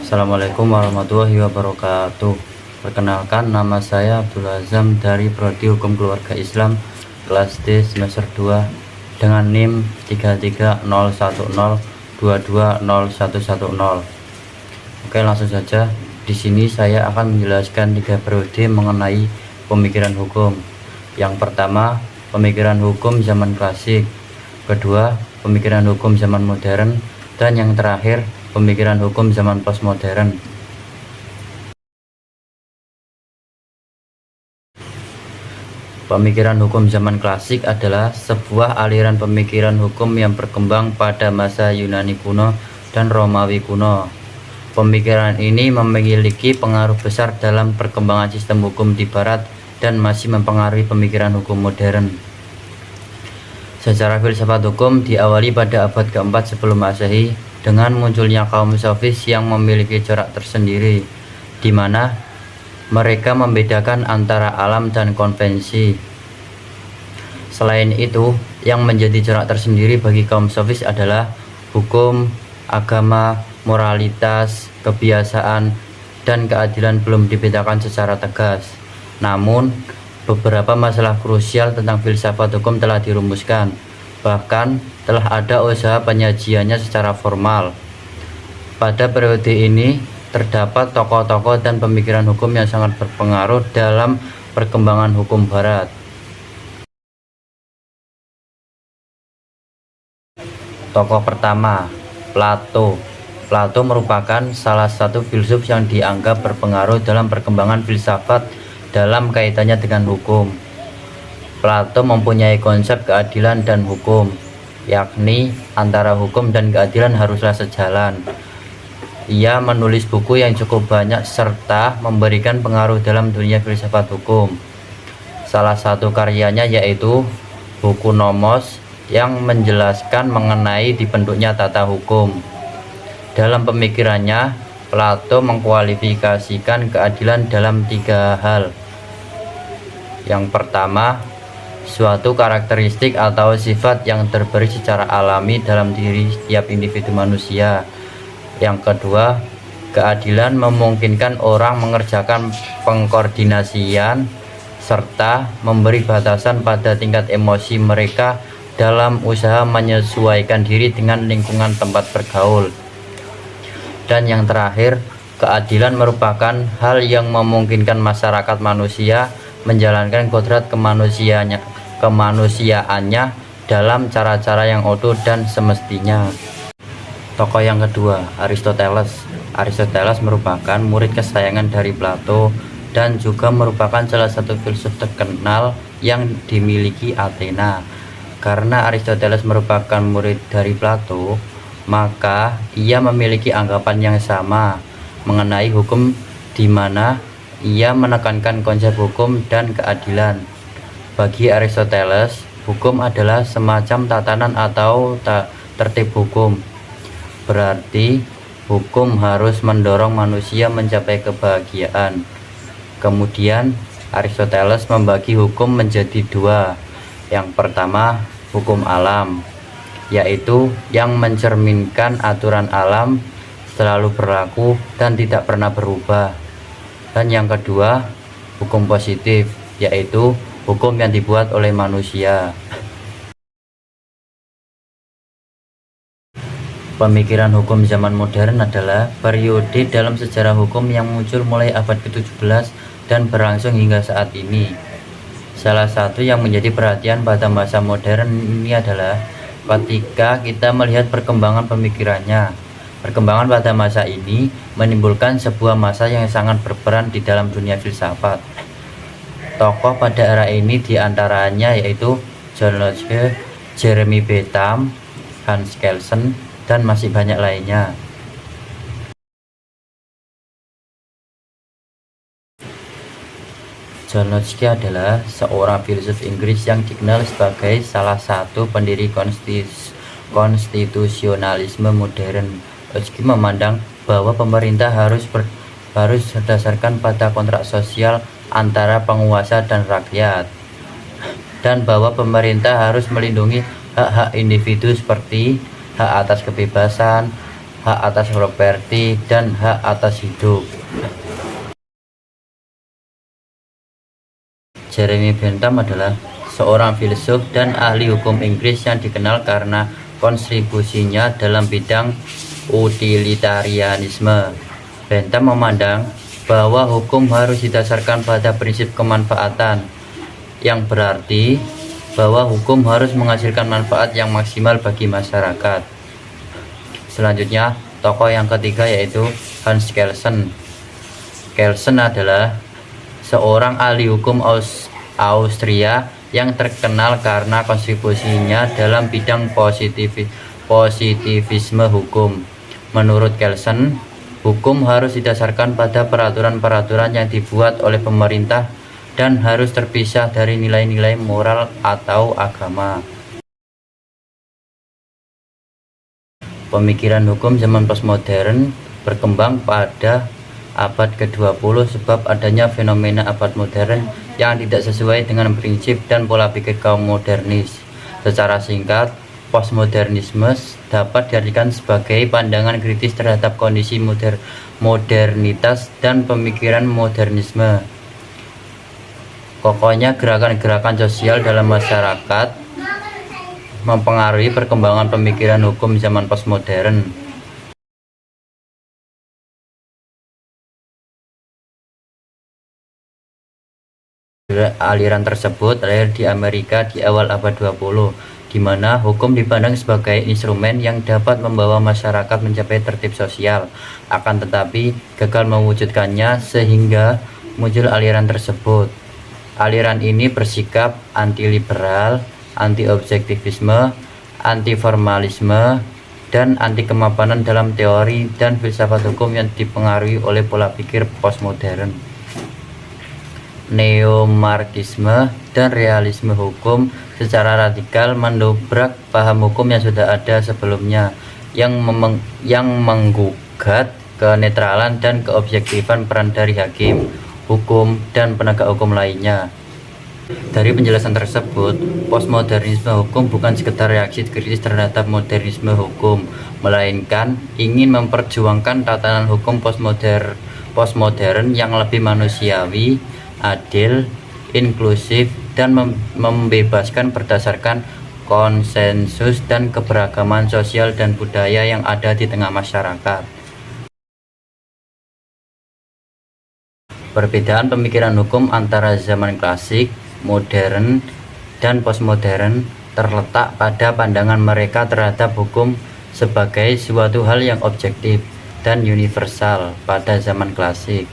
Assalamualaikum warahmatullahi wabarakatuh. Perkenalkan, nama saya Abdul Azam dari Prodi Hukum Keluarga Islam kelas D semester 2 dengan NIM 330102201110. Oke, langsung saja. Di sini saya akan menjelaskan 3 periode mengenai pemikiran hukum. Yang pertama, pemikiran hukum zaman klasik. Kedua, pemikiran hukum zaman modern. Dan yang terakhir, pemikiran hukum zaman postmodern. Pemikiran hukum zaman klasik adalah sebuah aliran pemikiran hukum yang berkembang pada masa Yunani kuno dan Romawi kuno. Pemikiran ini memiliki pengaruh besar dalam perkembangan sistem hukum di Barat dan masih mempengaruhi pemikiran hukum modern. Sejarah filsafat hukum diawali pada abad keempat sebelum Masehi dengan munculnya kaum sofis yang memiliki corak tersendiri, di mana mereka membedakan antara alam dan konvensi. Selain itu, yang menjadi corak tersendiri bagi kaum sofis adalah hukum, agama, moralitas, kebiasaan, dan keadilan belum dibedakan secara tegas. Namun, beberapa masalah krusial tentang filsafat hukum telah dirumuskan. Bahkan telah ada usaha penyajiannya secara formal. Pada periode ini terdapat tokoh-tokoh dan pemikiran hukum yang sangat berpengaruh dalam perkembangan hukum Barat. Tokoh pertama, Plato. Plato merupakan salah satu filsuf yang dianggap berpengaruh dalam perkembangan filsafat dalam kaitannya dengan hukum. Plato mempunyai konsep keadilan dan hukum, yakni antara hukum dan keadilan haruslah sejalan. Ia menulis buku yang cukup banyak serta memberikan pengaruh dalam dunia filsafat hukum. Salah satu karyanya yaitu buku Nomos yang menjelaskan mengenai dibentuknya tata hukum. Dalam pemikirannya, Plato mengkualifikasikan keadilan dalam 3 hal. Yang pertama, suatu karakteristik atau sifat yang terberi secara alami dalam diri setiap individu manusia. Yang kedua, keadilan memungkinkan orang mengerjakan pengkoordinasian serta memberi batasan pada tingkat emosi mereka dalam usaha menyesuaikan diri dengan lingkungan tempat bergaul. Dan yang terakhir, keadilan merupakan hal yang memungkinkan masyarakat manusia menjalankan kodrat kemanusiaannya dalam cara-cara yang utuh dan semestinya. Tokoh yang kedua, Aristoteles. Aristoteles merupakan murid kesayangan dari Plato dan juga merupakan salah satu filsuf terkenal yang dimiliki Athena. Karena Aristoteles merupakan murid dari Plato, maka ia memiliki anggapan yang sama mengenai hukum, di mana ia menekankan konsep hukum dan keadilan. Bagi Aristoteles, hukum adalah semacam tatanan atau tertib hukum. Berarti hukum harus mendorong manusia mencapai kebahagiaan. Kemudian Aristoteles membagi hukum menjadi 2. Yang pertama, hukum alam, yaitu yang mencerminkan aturan alam selalu berlaku dan tidak pernah berubah. Dan yang kedua, hukum positif, yaitu hukum yang dibuat oleh manusia. Pemikiran hukum zaman modern adalah periode dalam sejarah hukum yang muncul mulai abad ke-17 dan berlangsung hingga saat ini. Salah satu yang menjadi perhatian pada masa modern ini adalah ketika kita melihat perkembangan pemikirannya. Perkembangan pada masa ini menimbulkan sebuah masa yang sangat berperan di dalam dunia filsafat. Tokoh pada era ini diantaranya yaitu John Locke, Jeremy Bentham, Hans Kelsen, dan masih banyak lainnya. John Locke adalah seorang filsuf Inggris yang dikenal sebagai salah satu pendiri konstitusionalisme modern. Locke memandang bahwa pemerintah harus berdasarkan pada kontrak sosial antara penguasa dan rakyat, dan bahwa pemerintah harus melindungi hak-hak individu seperti hak atas kebebasan, hak atas properti, dan hak atas hidup. Jeremy Bentham adalah seorang filsuf dan ahli hukum Inggris yang dikenal karena kontribusinya dalam bidang utilitarianisme. Bentham memandang bahwa hukum harus didasarkan pada prinsip kemanfaatan, yang berarti bahwa hukum harus menghasilkan manfaat yang maksimal bagi masyarakat. Selanjutnya, tokoh yang ketiga yaitu Hans Kelsen. Kelsen adalah seorang ahli hukum Austria yang terkenal karena kontribusinya dalam bidang positivisme hukum. Menurut Kelsen, hukum harus didasarkan pada peraturan-peraturan yang dibuat oleh pemerintah dan harus terpisah dari nilai-nilai moral atau agama. Pemikiran hukum zaman postmodern berkembang pada abad ke-20 sebab adanya fenomena abad modern yang tidak sesuai dengan prinsip dan pola pikir kaum modernis. Secara singkat, postmodernisme dapat diartikan sebagai pandangan kritis terhadap kondisi modernitas dan pemikiran modernisme. Pokoknya gerakan-gerakan sosial dalam masyarakat mempengaruhi perkembangan pemikiran hukum zaman postmodern. Aliran tersebut lahir di Amerika di awal abad 20, di mana hukum dipandang sebagai instrumen yang dapat membawa masyarakat mencapai tertib sosial. Akan tetapi, gagal mewujudkannya sehingga muncul aliran tersebut. Aliran ini bersikap anti-liberal, anti-objektivisme, anti-formalisme, dan anti-kemapanan dalam teori dan filsafat hukum yang dipengaruhi oleh pola pikir postmodern. Neomarxisme dan realisme hukum secara radikal mendobrak paham hukum yang sudah ada sebelumnya, yang menggugat kenetralan dan keobjektifan peran dari hakim, hukum, dan penegak hukum lainnya. Dari penjelasan tersebut, postmodernisme hukum bukan sekedar reaksi kritis terhadap modernisme hukum, melainkan ingin memperjuangkan tatanan hukum postmodern yang lebih manusiawi, adil, inklusif, dan membebaskan berdasarkan konsensus dan keberagaman sosial dan budaya yang ada di tengah masyarakat. Perbedaan pemikiran hukum antara zaman klasik, modern, dan postmodern terletak pada pandangan mereka terhadap hukum sebagai suatu hal yang objektif dan universal pada zaman klasik,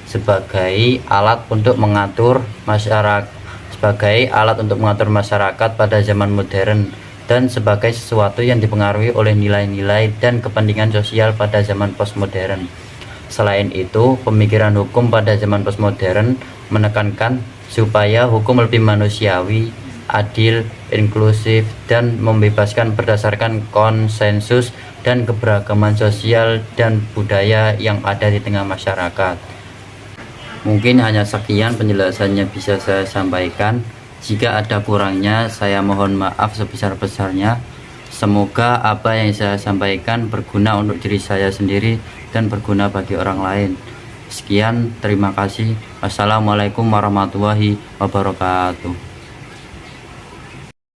sebagai alat untuk mengatur masyarakat pada zaman modern, dan sebagai sesuatu yang dipengaruhi oleh nilai-nilai dan kepentingan sosial pada zaman postmodern. Selain itu, pemikiran hukum pada zaman postmodern menekankan supaya hukum lebih manusiawi, adil, inklusif, dan membebaskan berdasarkan konsensus dan keberagaman sosial dan budaya yang ada di tengah masyarakat. Mungkin hanya sekian penjelasannya bisa saya sampaikan. Jika ada kurangnya, saya mohon maaf sebesar-besarnya. Semoga apa yang saya sampaikan berguna untuk diri saya sendiri dan berguna bagi orang lain. Sekian, terima kasih. Wassalamualaikum warahmatullahi wabarakatuh.